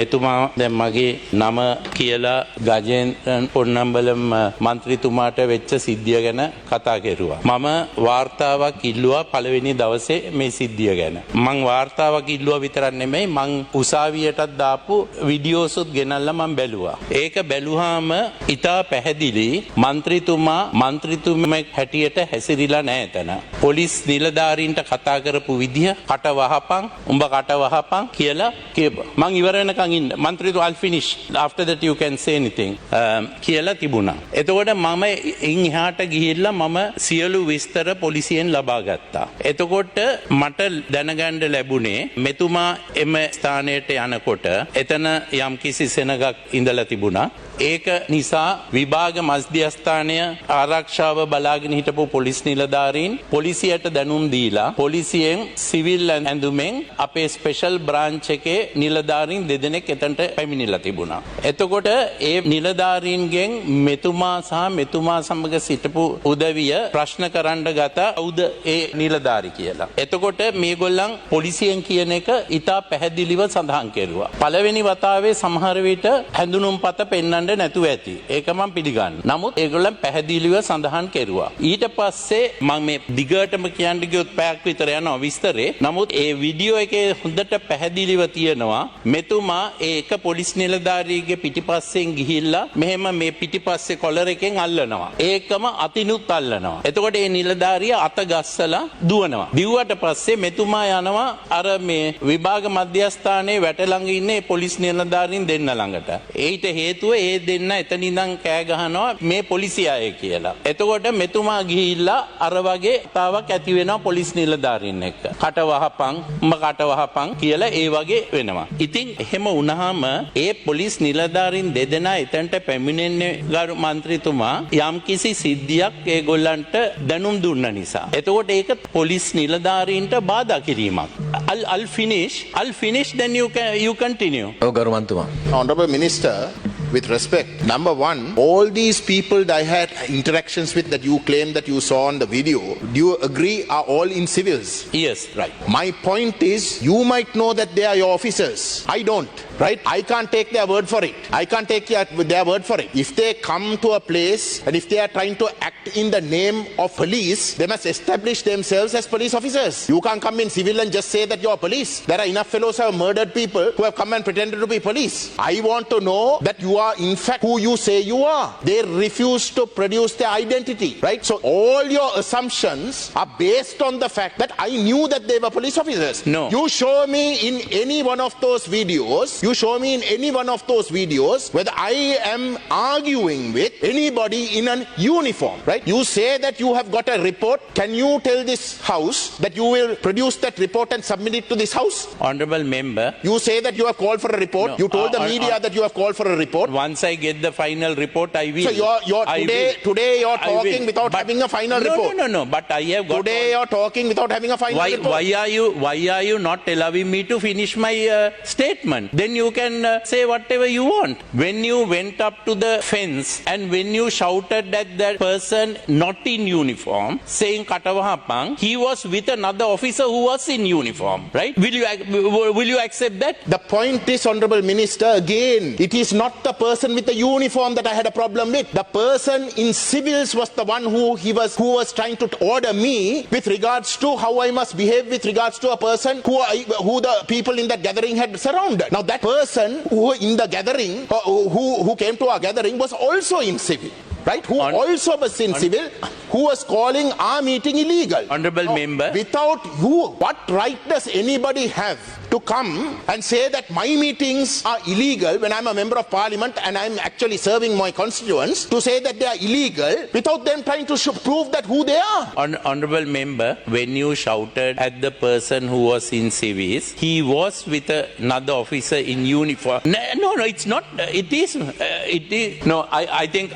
එතුමා දැන් මගේ නම කියලා ගජේන්ද්‍රන් පොන්නම්බලම් මන්ත්‍රීතුමාට වෙච්ච සිද්ධිය ගැන කතා කෙරුවා. මම වාර්තාවක් ඉල්ලුවා පළවෙනි දවසේ මේ සිද්ධිය ගැන. මං වාර්තාවක් ඉල්ලුවා විතරක් නෙමෙයි මං උසාවියටත් දාපු වීඩියෝසුත් ගෙනල්ලා මං බැලුවා. ඒක බැලුවාම ඉතා පැහැදිලි මන්ත්‍රීතුමෙක් හැටියට හැසිරීලා නැහැ එතන. පොලිස් නිලධාරීන්ට කතා කරපු විදිය කට වහපන් උඹ කට වහපන් කියලා කියපුවා. මං ඉවර වෙනකන් Mantri, I'll finish. After that you can say anything. කියලා තිබුණා. එතකොට මම එහාට ගිහිල්ලා මම සියලු විස්තර පොලිසියෙන් ලබා ගත්තා. එතකොට මට දැනගන්න ලැබුණේ මෙතුමා එම ස්ථානයට යනකොට එතන යම්කිසි සෙනගක් ඉඳලා තිබුණා. ඒක නිසා විභාග මධ්‍යස්ථානය ආරක්ෂාව බලාගෙන හිටපු පොලිස් නිලධාරීන් පොලිසියට දැනුම් දීලා පොලිසියෙන් සිවිල් ඇඳුමෙන් අපේ ස්පෙෂල් බ්‍රාන්ච් එකේ නිලධාරීන් දෙදෙනෙක් එතනට පැමිණිලා තිබුණා. එතකොට ඒ නිලධාරීන්ගෙන් මෙතුමා සහ මෙතුමා සමග සිටපු උදවිය ප්‍රශ්න කරන්න ගත කවුද ඒ නිලධාරී කියලා. එතකොට මේගොල්ලන් පොලිසියෙන් කියන එක ඉතා පැහැදිලිව සඳහන් කෙරුවා. පළවෙනි වතාවේ සමහර විට හැඳුනුම්පත පෙන්වන්න නැතුව ඇති. ඒක මම පිළිගන්නවා. නමුත් ඒගොල්ලන් පැහැදිලිව සඳහන් කෙරුවා. ඊට පස්සේ මම මේ දිගටම කියන්න ගියොත් පැයක් විතර යනවා විස්තරේ. නමුත් ඒ වීඩියෝ එකේ හොඳට පැහැදිලිව තියෙනවා මෙතුමා ඒක පොලිස් නිලධාරියෙක්ගේ පිටිපස්සෙන් ගිහිල්ලා මෙහෙම මේ පිටිපස්සේ කොලර් එකෙන් අල්ලනවා. ඒකම අතිනුත් අල්ලනවා. එතකොට ඒ නිලධාරියා අත ගස්සලා දුවනවා. දිව්වට පස්සේ මෙතුමා යනවා අර මේ විභාග මධ්‍යස්ථානයේ වැට ළඟ ඉන්නේ පොලිස් නිලධාරීන් දෙන්න ළඟට. ඒට හේතුව ඒ දෙන්න එතන ඉඳන් කෑ ගහනවා මේ පොලිසිය අය කියලා. එතකොට මෙතුමා ගිහිල්ලා අර වගේ කතාවක් ඇති වෙනවා පොලිස් නිලධාරීන් එක්ක. කට වහපන් කට වහපන් කියලා ඒ වගේ වෙනවා. ඉතින් එහෙම වුණාම ඒ පොලිස් නිලධාරීන් දෙදෙනා එතනට පැමිණෙන්නේ ගරු මන්ත්‍රීතුමා යම්කිසි සිද්ධියක් ඒගොල්ලන්ට දැනුම් දුන්න නිසා. එතකොට ඒක පොලිස් නිලධාරීන්ට බාධා කිරීමක්. I'll finish then you continue. ගරු මන්ත්‍රීතුමා. Honorable Minister, with respect, number one, all these people that I had interactions with that you claim that you saw on the video, do you agree are all in civils? Yes, right. My point is, you might know that they are your officers. I don't. Right? I can't take their word for it. I can't take their word for it. If they come to a place and if they are trying to act in the name of police, they must establish themselves as police officers. You can't come in civil and just say that you're police. There are enough fellows who have murdered people who have come and pretended to be police. I want to know that you are in fact who you say you are. They refuse to produce their identity. Right? So all your assumptions are based on the fact that I knew that they were police officers. No. You show me in any one of those videos, you show me in any one of those videos whether I am arguing with anybody in an uniform, right? You say that you have got a report. Can you tell this house that you will produce that report and submit it to this house? Honorable member. You say that you have called for a report. No, you told the media that you have called for a report. Once I get the final report, I will. So today you're talking without having a final report. No. But I have got. Today you're talking without having a final report. Why are you not allowing me to finish my statement? Then you can say whatever you want. When you went up to the fence and when you shouted at that person not in uniform, saying Katavahapang, he was with another officer who was in uniform, right? Will you accept that? The point is, Honorable Minister, again, it is not the person with the uniform that I had a problem with. The person in civils was the one who was trying to order me with regards to how I must behave with regards to a person who the people in that gathering had surrounded. Now that person who in the gathering, who came to our gathering was also in civil. Right? Who also was in civil, who was calling our meeting illegal. Honorable member. Without you, what right does anybody have to come and say that my meetings are illegal when I'm a member of parliament and I'm actually serving my constituents, to say that they are illegal without them trying to prove that who they are? Honorable member, when you shouted at the person who was in civis, he was with another officer in uniform. No, it's not. It is. No, I think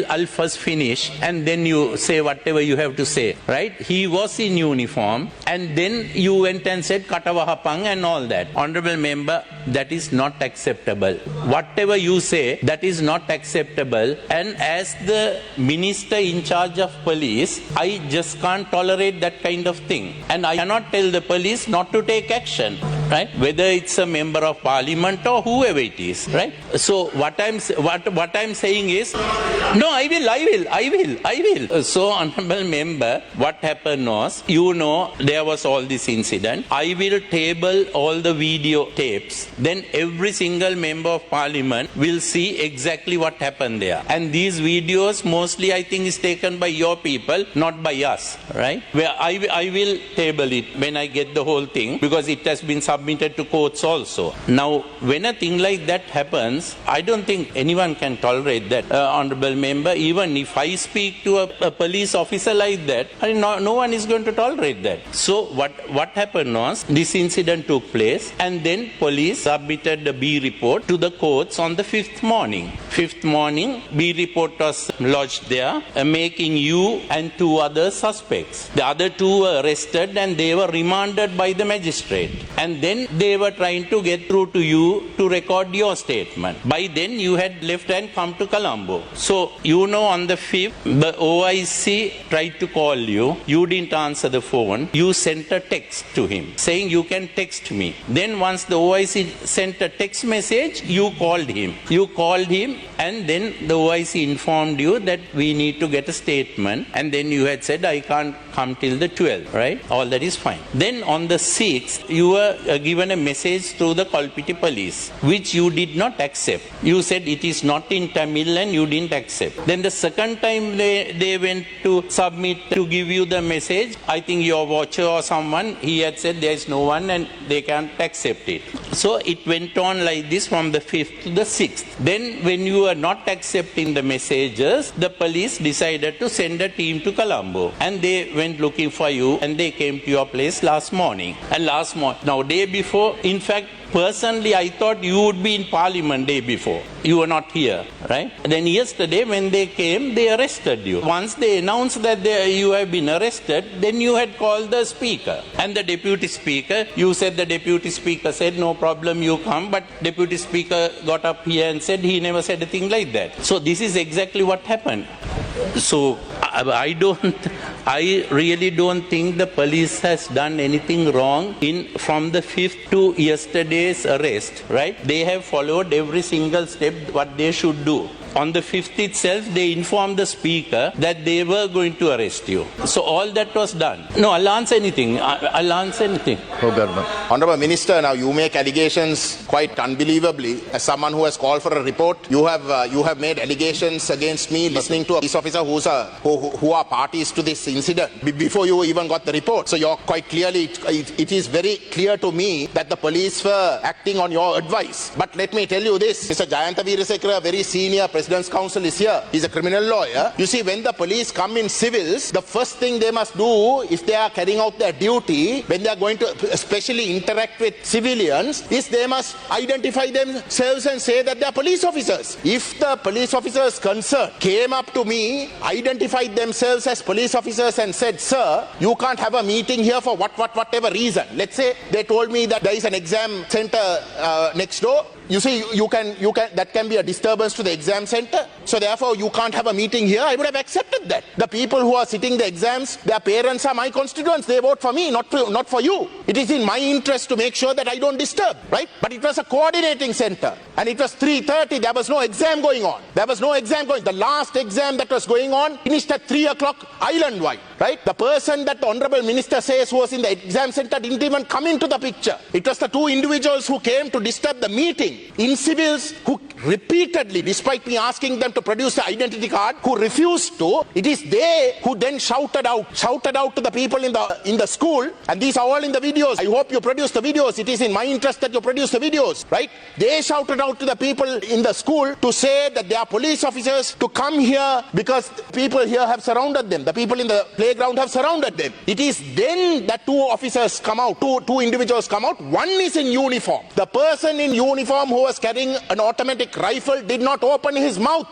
I'll first finish and then you say whatever you have to say, right? He was in uniform and then you went and said Katavahapang and all that. Honorable member, that is not acceptable. Whatever you say, that is not acceptable. And as the minister in charge of police, I just can't tolerate that kind of thing. And I cannot tell the police not to take action, right? Whether it's a member of parliament or whoever it is, right? So what I'm saying is, no, I will. So honorable member, what happened was, you know, there was all this incident. I will table all the video tapes. Then every single member of parliament will see exactly what happened there. And these videos mostly I think is taken by your people, not by us, right? Where I will table it when I get the whole thing, because it has been submitted to courts also. Now, when a thing like that happens, I don't think anyone can tolerate that, honorable member. Even if I speak to a police officer like that, no one is going to tolerate that. So what happened was, this incident took place, and then police submitted the B report to the courts on the 5th morning. 5th morning, B report was lodged there, making you and 2 other suspects. The other 2 were arrested and they were remanded by the magistrate. And then they were trying to get through to you to record your statement. By then you had left and come to Colombo. So, you know, on the 5th, the OIC tried to call you. You didn't answer the phone. You sent a text to him saying you can text me. Then once the OIC sent a text message, you called him. And then the OIC informed you that we need to get a statement. And then you had said, I can't come till the 12th, right? All that is fine. Then on the 6th, you were given a message through the Kolpiti police, which you did not accept. You said it is not in Tamil and you didn't accept. Then the second time they went to submit to give you the message, I think your watcher or someone, he had said there is no one and they can't accept it. So it went on like this from the 5th to the 6th. Then when you were not accepting the messages, the police decided to send a team to Colombo. And they went looking for you and they came to your place last morning. And now day before, in fact, personally, I thought you would be in parliament day before. You were not here, right? And then yesterday when they came, they arrested you. Once they announced that you have been arrested, then you had called the speaker. And the deputy speaker, you said the deputy speaker said, no problem, you come. But deputy speaker got up here and said he never said a thing like that. So this is exactly what happened. So I really don't think the police has done anything wrong from the 5th to yesterday's arrest, right? They have followed every single step what they should do. On the 5th itself, they informed the speaker that they were going to arrest you. So all that was done. No, I'll answer anything. Honorable Minister, now you make allegations quite unbelievably. As someone who has called for a report, you have made allegations against me listening to a police officer who are parties to this incident before you even got the report. So you're quite clearly, it is very clear to me that the police were acting on your advice. But let me tell you this, Mr. Jayantha Veerasekara, very senior President's Counsel is here. He's a criminal lawyer. You see, when the police come in civils, the first thing they must do, if they are carrying out their duty, when they are going to especially interact with civilians, is they must identify themselves and say that they are police officers. If the police officers concerned came up to me, identified themselves as police officers and said, sir, you can't have a meeting here for whatever reason. Let's say they told me that there is an exam center next door. You see, that can be a disturbance to the exam center. So therefore, you can't have a meeting here. I would have accepted that. The people who are sitting the exams, their parents are my constituents. They vote for me, not for you. It is in my interest to make sure that I don't disturb, right? But it was a coordinating center. And it was 3:30. There was no exam going on. The last exam that was going on finished at 3 o'clock island-wide, right? The person that the Honorable Minister says who was in the exam center didn't even come into the picture. It was the 2 individuals who came to disturb the meeting in civils who repeatedly, despite me asking them to produce the identity card, who refused to. It is they who then shouted out to the people in the school, and these are all in the videos. I hope you produce the videos. It is in my interest that you produce the videos, right? They shouted out to the people in the school to say that they are police officers to come here because people here have surrounded them. The people in the playground have surrounded them. It is then that two officers come out, two individuals come out. One is in uniform. The person in uniform who was carrying an automatic rifle did not open his mouth.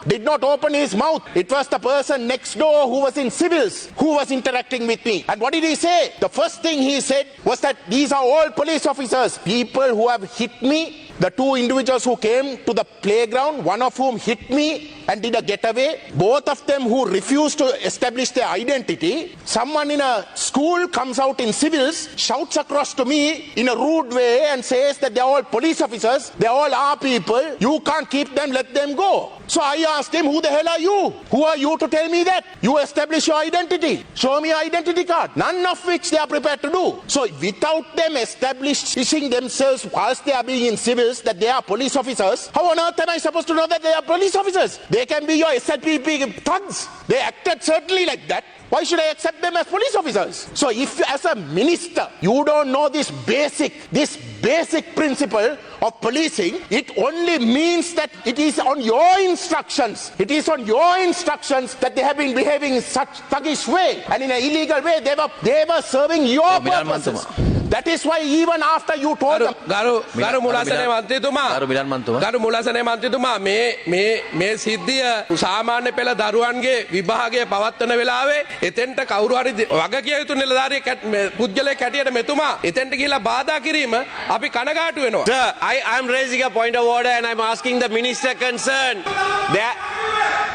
It was the person next door who was in civils who was interacting with me. And what did he say? The first thing he said was that these are all police officers, people who have hit me. The two individuals who came to the playground, one of whom hit me and did a getaway, both of them who refused to establish their identity. Someone in a school comes out in civils, shouts across to me in a rude way and says that they're all police officers, they're all our people, you can't keep them, let them go. So I asked him, who the hell are you? Who are you to tell me that? You establish your identity. Show me your identity card. None of which they are prepared to do. So without them establishing themselves whilst they are being in civils that they are police officers, how on earth am I supposed to know that they are police officers? They can be your SLPP thugs. They acted certainly like that. Why should I accept them as police officers? So if as a minister, you don't know this basic principle of policing, it only means that it is on your instructions. It is on your instructions that they have been behaving in such thuggish way and in an illegal way. They were serving your purposes. That is why even after you told them... ගරු මුලාසනේ මන්ත්‍රීතුමා මේ සිද්ධිය සාමාන්‍ය පෙළ දරුවන්ගේ විභාගය පවත්වන වෙලාවේ එතෙන්ට කවුරු හරි වගකිය යුතු නිලධාරියෙක් පුද්ගලයෙක් හැටියට මෙතුමා එතෙන්ට ගිහිලා බාධා කිරීම අපි කනගාටු වෙනවා. Sir, I am raising a point of order and I am asking the minister concerned.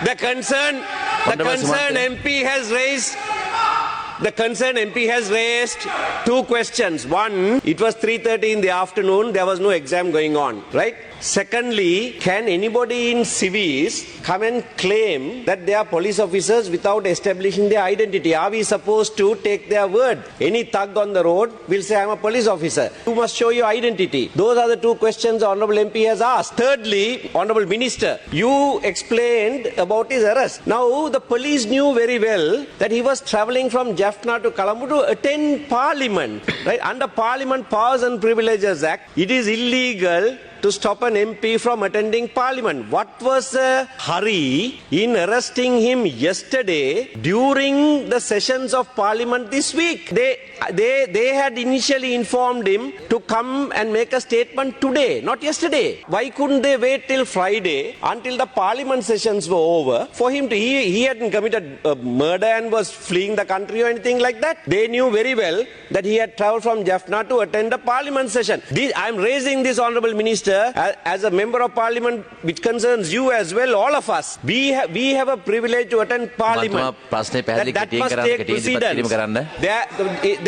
The concerned MP has raised... The concerned MP has raised two questions. One, it was 3:30 in the afternoon, there was no exam going on, right? Secondly, can anybody in civis come and claim that they are police officers without establishing their identity? Are we supposed to take their word? Any thug on the road will say, I am a police officer. You must show your identity. Those are the two questions the Honourable MP has asked. Thirdly, Honourable Minister, you explained about his arrest. Now, the police knew very well that he was travelling from Jaffna to Colombo to attend Parliament. Right? Under Parliament Powers and Privileges Act, it is illegal to stop an MP from attending Parliament. What was the hurry in arresting him yesterday during the sessions of Parliament this week? They had initially informed him to come and make a statement today, not yesterday. Why couldn't they wait till Friday until the Parliament sessions were over for him to... He hadn't committed a murder and was fleeing the country or anything like that. They knew very well that he had travelled from Jaffna to attend a Parliament session. I am raising this, Honourable Minister, as a member of Parliament, which concerns you as well, all of us. We have a privilege to attend Parliament. That must take precedence.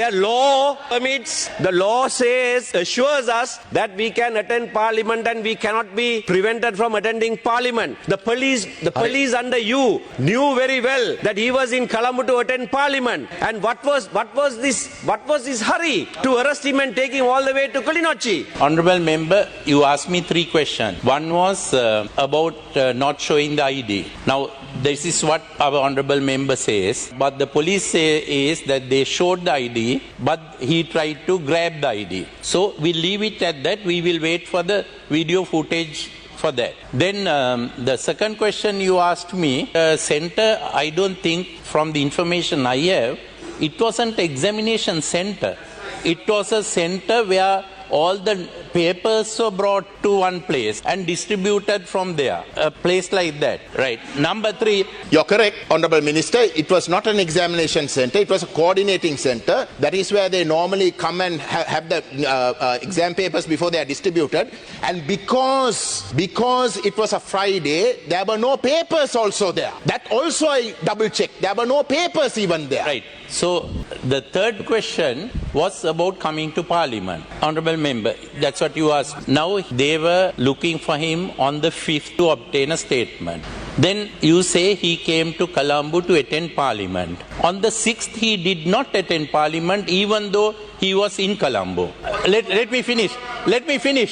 Their law permits, the law says, assures us that we can attend Parliament and we cannot be prevented from attending Parliament. The police under you knew very well that he was in Colombo to attend Parliament. And what was this hurry to arrest him and take him all the way to Kilinochchi? Honourable Member, you asked me three questions. One was about not showing the ID. Now, this is what our Honourable Member says. But the police say is that they showed the ID, but he tried to grab the ID. So we leave it at that. We will wait for the video footage for that. Then the second question you asked me, center, I don't think from the information I have, it wasn't an examination center. It was a center where all the papers were brought to one place and distributed from there. A place like that, right? Number three. You're correct, Honourable Minister. It was not an examination centre. It was a coordinating centre. That is where they normally come and have the exam papers before they are distributed. And because it was a Friday, there were no papers also there. That also I double-checked. There were no papers even there. Right. So the third question was about coming to Parliament. Honourable Member, that's what you asked. Now they were looking for him on the 5th to obtain a statement. Then you say he came to Colombo to attend Parliament. On the 6th he did not attend Parliament even though he was in Colombo. Let me finish.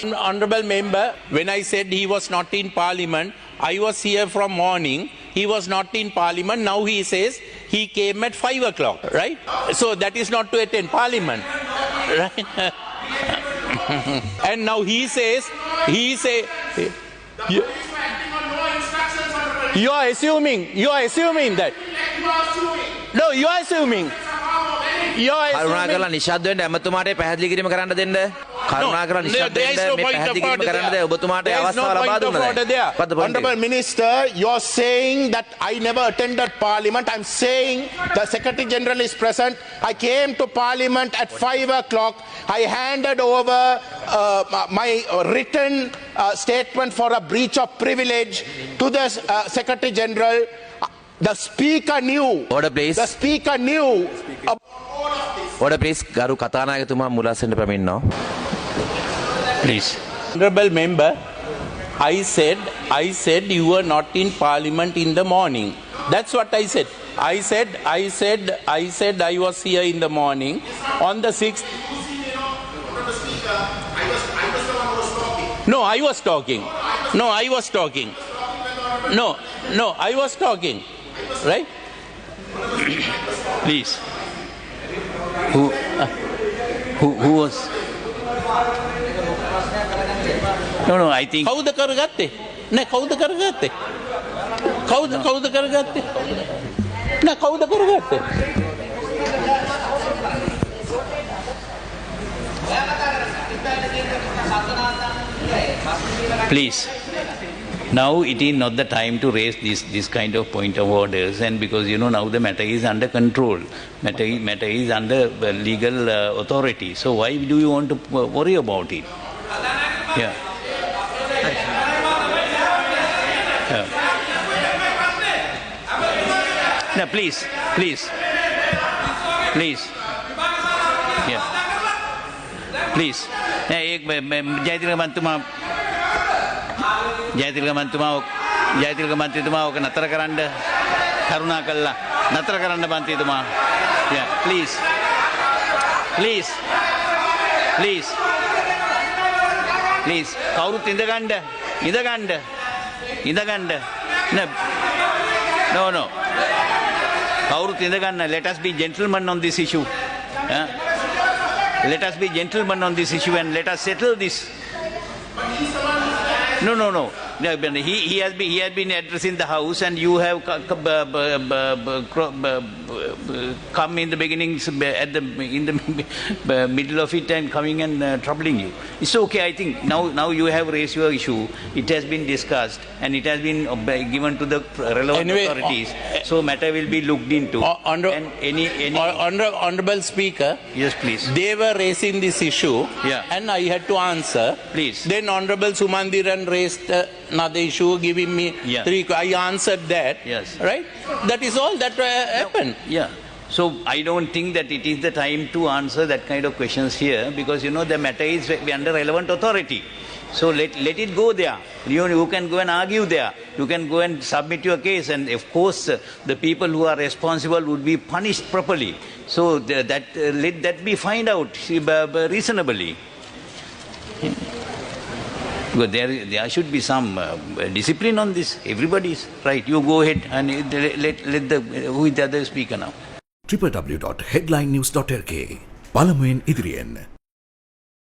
Honourable Member, when I said he was not in Parliament, I was here from morning. He was not in Parliament. Now he says he came at 5 o'clock, right? So that is not to attend Parliament, right? And now he says, you are assuming that. No, you are assuming. You are කරුණා assuming. කරලා නිශ්ශබ්ද වෙන්න ඇමතුමාට පැහැදිලි කිරීම කරන්න දෙන්න. කරුණා කරලා නිශ්ශබ්ද there is වෙන්න no මේ point of පැහැදිලි කිරීම order කරන්න there. දෙන්න ඔබතුමාට There is no අවස්ථාව ලබා point of දුන්නා. order there. මොකද්ද point එක? Honorable Minister, you're saying that I never attended Parliament. I'm saying the Secretary General is present. I came to Parliament at 5 o'clock. I handed over my written statement for a breach of privilege to the Secretary General. The Speaker knew. Order, please. The Speaker knew. Order, please. ගරු කතානායකතුමා මුලස්සෙන්ට පැමිණෙනවා. Please. Honorable member, I said you were not in Parliament in the morning. That's what I said. I said I was here in the morning on the 6th. No, I was talking. No, I was talking. No, I was talking. Right? Please. Who was? No, I think. කවුද කරගත්තේ? නෑ කවුද කරගත්තේ? කවුද කරගත්තේ? නෑ කවුද කරගත්තේ? Please. Now it is not the time to raise this kind of point of orders, and because now the matter is under control, matter is under legal authority. So why do you want to worry about it? Yeah. No, please. Yeah. Please. Jayathilaka මන්ත්‍රීතුමා ඕක නතර කරන්න කරුණා කළා නතර කරන්න මන්ත්‍රීතුමා. Yeah, please. කවුරුත් ඉඳගන්න. No. කවුරුත් ඉඳගන්න. Let us be gentlemen on this issue. Let us be gentlemen on this issue and let us settle this. No. He has been addressing the house, and you have come in the beginnings in the middle of it and coming and troubling you. It's okay. I think now you have raised your issue. It has been discussed and it has been given to the relevant authorities. So matter will be looked into. Honorable Speaker. Yes, please. They were raising this issue, Yeah. and I had to answer. Please. Then Honorable Sumandiran raised another issue, giving me Yeah. I answered that. Yes. Right? That is all that happened. Yeah. So I don't think that it is the time to answer that kind of questions here, because the matter is under relevant authority. So let it go there. You can go and argue there. You can go and submit your case, and of course the people who are responsible would be punished properly. So let that be find out reasonably. Because there should be some discipline on this. Everybody is right. You go ahead and let who is the other speaker now? www.headlinenews.lk පළමුවෙන් ඉදිරියෙන්